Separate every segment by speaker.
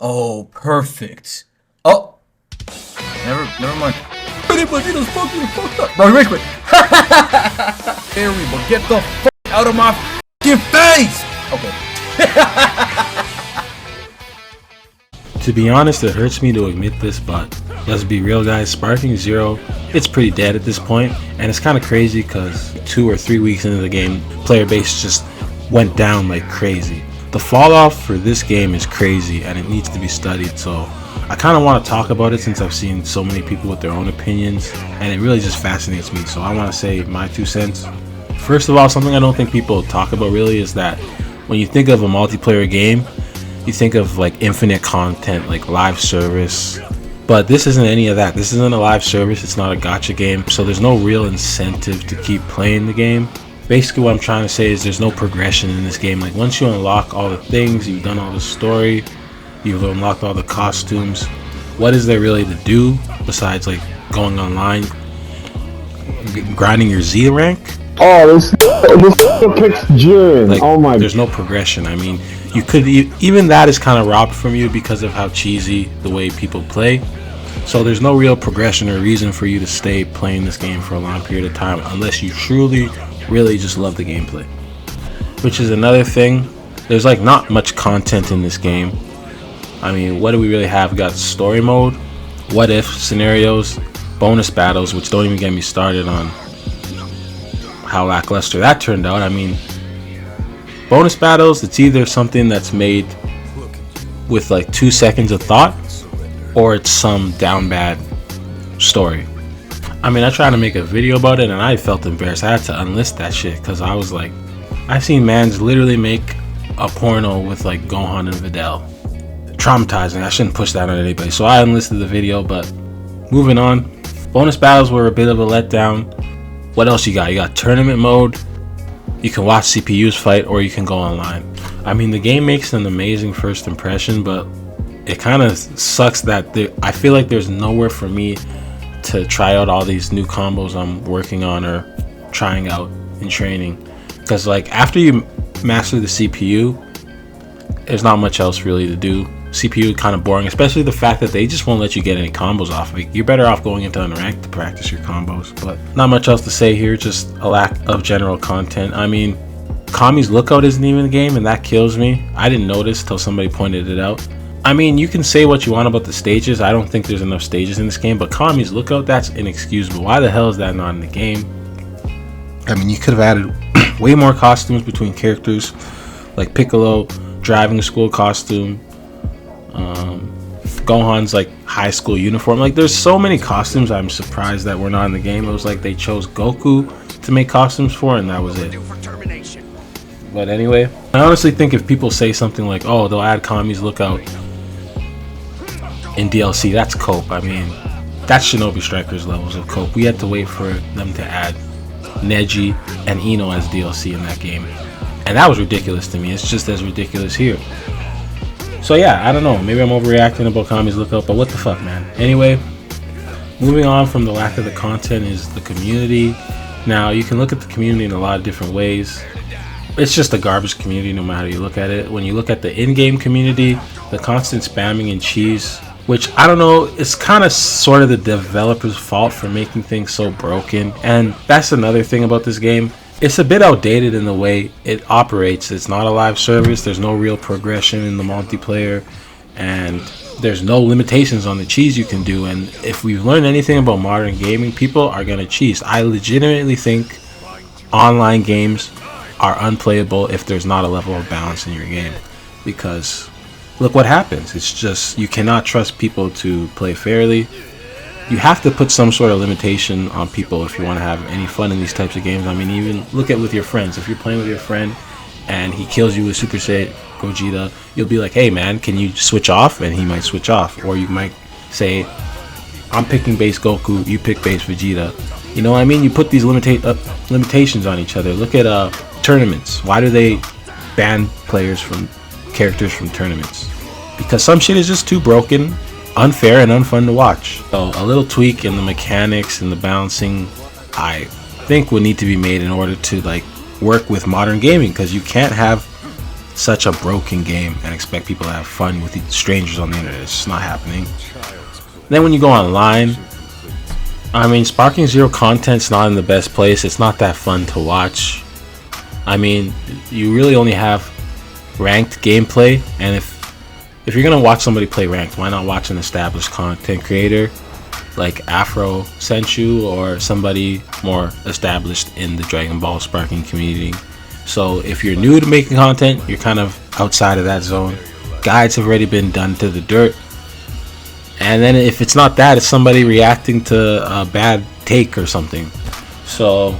Speaker 1: Oh, perfect. Oh, never mind. Hey, Vegeta's fucking fucked up. Bro, wait. There we go. Get the fuck out of my fucking face. Okay.
Speaker 2: To be honest, it hurts me to admit this, but let's be real, guys. Sparking Zero, it's pretty dead at this point, and it's kind of crazy because 2 or 3 weeks into the game, player base just went down like crazy. The fall off for this game is crazy, and it needs to be studied. So I kind of want to talk about it since I've seen so many people with their own opinions, and it really just fascinates me. So I want to say my 2 cents. First of all, something I don't think people talk about really is that when you think of a multiplayer game, you think of like infinite content, like live service, but this isn't any of that. This isn't a live service, it's not a gacha game, so there's no real incentive to keep playing the game. Basically what I'm trying to say is there's no progression in this game. Like once you unlock all the things, you've done all the story, you've unlocked all the costumes, what is there really to do besides like going online, grinding your Z rank?
Speaker 3: Oh, this picks Jiren.
Speaker 2: Like,
Speaker 3: oh my.
Speaker 2: There's no progression. I mean, you could even that is kind of robbed from you because of how cheesy the way people play. So there's no real progression or reason for you to stay playing this game for a long period of time unless you truly, really just love the gameplay. Which is another thing. There's like not much content in this game. I mean, what do we really have? We got story mode, what if scenarios, bonus battles, which don't even get me started on how lackluster that turned out. I mean, bonus battles, it's either something that's made with like 2 seconds of thought or it's some down bad story. I mean, I tried to make a video about it and I felt embarrassed. I had to unlist that shit because I was like, I've seen mans literally make a porno with like Gohan and Videl. Traumatizing. I shouldn't push that on anybody, so I unlisted the video. But moving on, bonus battles were a bit of a letdown. What else you got? You got tournament mode. You can watch CPUs fight or you can go online. I mean, the game makes an amazing first impression, but it kind of sucks that I feel like there's nowhere for me to try out all these new combos I'm working on or trying out in training. Because like after you master the CPU, there's not much else really to do. CPU kind of boring, especially the fact that they just won't let you get any combos off of it. You're better off going into unranked to practice your combos, but not much else to say here, just a lack of general content. I mean, Kami's lookout isn't even in the game, and that kills me. I didn't notice till somebody pointed it out. I mean, you can say what you want about the stages. I don't think there's enough stages in this game, but Kami's lookout, that's inexcusable. Why the hell is that not in the game? I mean, you could have added way more costumes between characters, like Piccolo driving a school costume, Gohan's like high school uniform. Like there's so many costumes I'm surprised that were not in the game. It was like they chose Goku to make costumes for and that was it. But anyway, I honestly think if people say something like, oh, they'll add Kami's lookout in DLC, that's cope. I mean, that's Shinobi Strikers levels of cope. We had to wait for them to add Neji and Ino as DLC in that game, and that was ridiculous to me. It's just as ridiculous here. So yeah, I don't know, maybe I'm overreacting about Kami's lookout, but what the fuck, man. Anyway, moving on from the lack of the content is the community. Now, you can look at the community in a lot of different ways. It's just a garbage community no matter how you look at it. When you look at the in-game community, the constant spamming and cheese, which I don't know, it's kind of sort of the developer's fault for making things so broken. And that's another thing about this game. It's a bit outdated in the way it operates. It's not a live service. There's no real progression in the multiplayer, and there's no limitations on the cheese you can do. And if we've learned anything about modern gaming, people are gonna cheese. I legitimately think online games are unplayable if there's not a level of balance in your game, because look what happens. It's just, you cannot trust people to play fairly. You have to put some sort of limitation on people if you want to have any fun in these types of games. I mean, even look at with your friends. If you're playing with your friend and he kills you with Super Saiyan Gogeta, you'll be like, hey man, can you switch off? And he might switch off. Or you might say, I'm picking base Goku, you pick base Vegeta. You know what I mean? You put these limitations on each other. Look at tournaments. Why do they ban characters from tournaments? Because some shit is just too broken, unfair, and unfun to watch. So a little tweak in the mechanics and the balancing, I think, would need to be made in order to like work with modern gaming, because you can't have such a broken game and expect people to have fun with strangers on the internet. It's just not happening. Then when you go online, I mean, Sparking Zero content's not in the best place. It's not that fun to watch. I mean, you really only have ranked gameplay, and if you're gonna watch somebody play ranked, why not watch an established content creator like Afro Senchu or somebody more established in the Dragon Ball Sparking community? So if you're new to making content, you're kind of outside of that zone. Guides have already been done to the dirt. And then if it's not that, it's somebody reacting to a bad take or something. So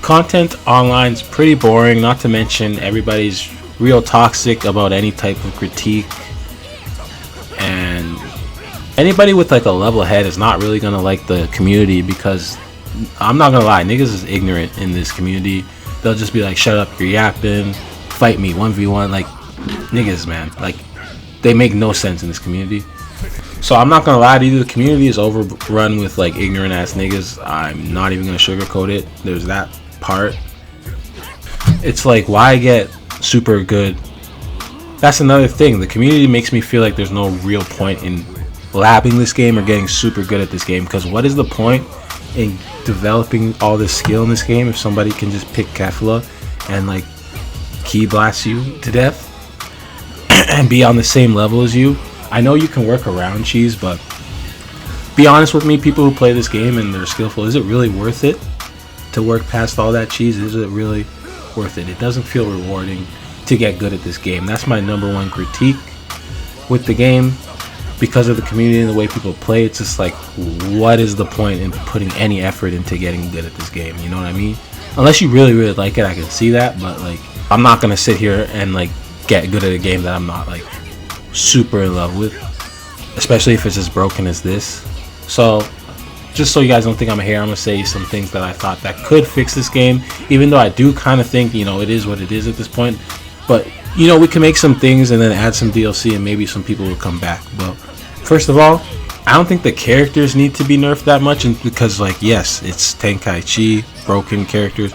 Speaker 2: content online is pretty boring, not to mention everybody's real toxic about any type of critique. And anybody with like a level head is not really gonna like the community, because I'm not gonna lie, niggas is ignorant in this community. They'll just be like, shut up, you're yapping, fight me 1v1. Like, niggas, man, like, they make no sense in this community. So I'm not gonna lie to you, the community is overrun with like ignorant ass niggas. I'm not even gonna sugarcoat it. There's that part. It's like, why get super good? That's another thing. The community makes me feel like there's no real point in labbing this game or getting super good at this game, because what is the point in developing all this skill in this game if somebody can just pick Kefla and like key blast you to death and be on the same level as you? I know you can work around cheese, but be honest with me, people who play this game and they're skillful, is it really worth it to work past all that cheese? Is it really worth it? It doesn't feel rewarding to get good at this game. That's my number one critique with the game. Because of the community and the way people play, it's just like, what is the point in putting any effort into getting good at this game? You know what I mean? Unless you really, really like it, I can see that. But like, I'm not gonna sit here and like get good at a game that I'm not like super in love with, especially if it's as broken as this. So just so you guys don't think I'm here, I'm gonna say some things that I thought that could fix this game, even though I do kind of think, you know, it is what it is at this point. But you know, we can make some things and then add some DLC and maybe some people will come back. But first of all, I don't think the characters need to be nerfed that much, and because like, yes, it's Tenkaichi, broken characters.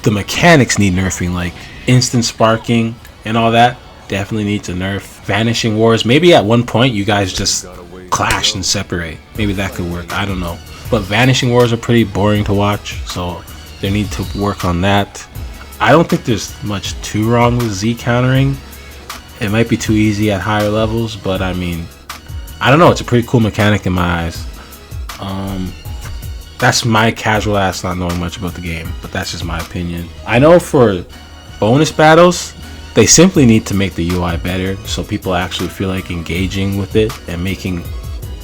Speaker 2: The mechanics need nerfing, like instant sparking and all that definitely needs a nerf. Vanishing Wars, maybe at one point you guys just clash and separate. Maybe that could work, I don't know. But Vanishing Wars are pretty boring to watch, so they need to work on that. I don't think there's much too wrong with Z countering. It might be too easy at higher levels, but I mean, I don't know, it's a pretty cool mechanic in my eyes. That's my casual ass not knowing much about the game, but that's just my opinion. I know for bonus battles, they simply need to make the UI better so people actually feel like engaging with it and making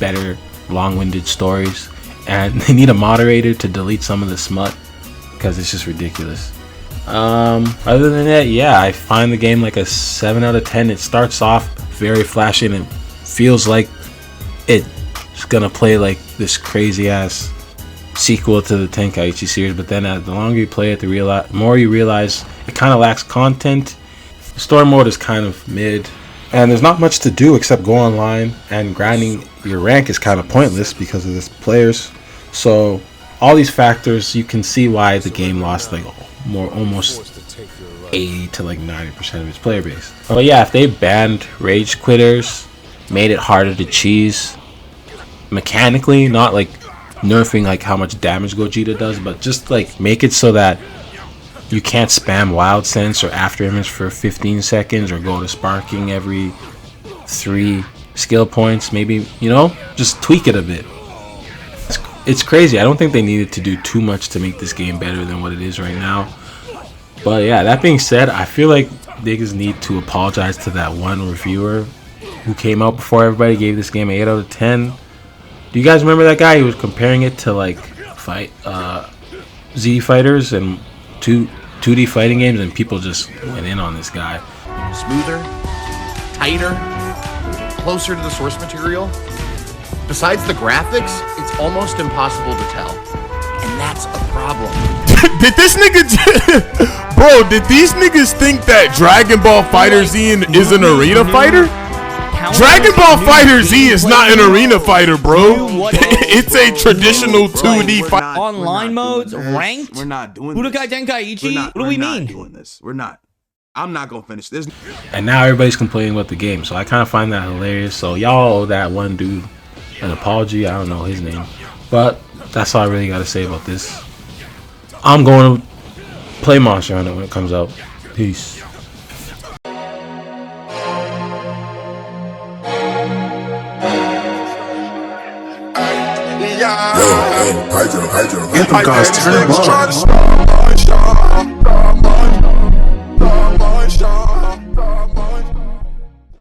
Speaker 2: better long-winded stories. And they need a moderator to delete some of the smut, because it's just ridiculous. Other than that, yeah, I find the game like a 7 out of 10. It starts off very flashy and it feels like it's gonna play like this crazy ass sequel to the Tenkaichi series, but then the longer you play it, the more you realize it kind of lacks content. The story mode is kind of mid, and there's not much to do except go online, and grinding your rank is kind of pointless because of this players. So all these factors, you can see why the game lost like almost 80 to like 90% of its player base. But yeah, if they banned rage quitters, made it harder to cheese mechanically, not like nerfing like how much damage Gogeta does, but just like make it so that you can't spam wild sense or after image for 15 seconds or go to sparking every 3 skill points. Maybe, you know, just tweak it a bit. It's crazy. I don't think they needed to do too much to make this game better than what it is right now. But yeah, that being said, I feel like niggas need to apologize to that one reviewer who came out before everybody, gave this game an 8 out of 10. Do you guys remember that guy? He was comparing it to like Z fighters and 2D fighting games, and people just went in on this guy.
Speaker 4: Smoother, tighter, closer to the source material. Besides the graphics, it's almost impossible to tell. And that's a problem.
Speaker 5: Did this nigga... Bro, did these niggas think that Dragon Ball Fighter Z is an arena fighter? Dragon Ball Fighter Z is not an arena fighter, bro. It's a traditional 2D fight.
Speaker 6: Online modes, ranked?
Speaker 7: We're not doing
Speaker 6: Budokai
Speaker 7: this.
Speaker 6: Tenkaichi? What do we mean?
Speaker 7: Doing this. We're not.
Speaker 6: I'm not gonna finish this.
Speaker 2: And now everybody's complaining about the game, so I kind of find that hilarious. So y'all owe that one dude an apology. I don't know his name, but that's all I really got to say about this. I'm going to play Monster Hunter when it comes out. Peace.
Speaker 7: Anthem gods turn up.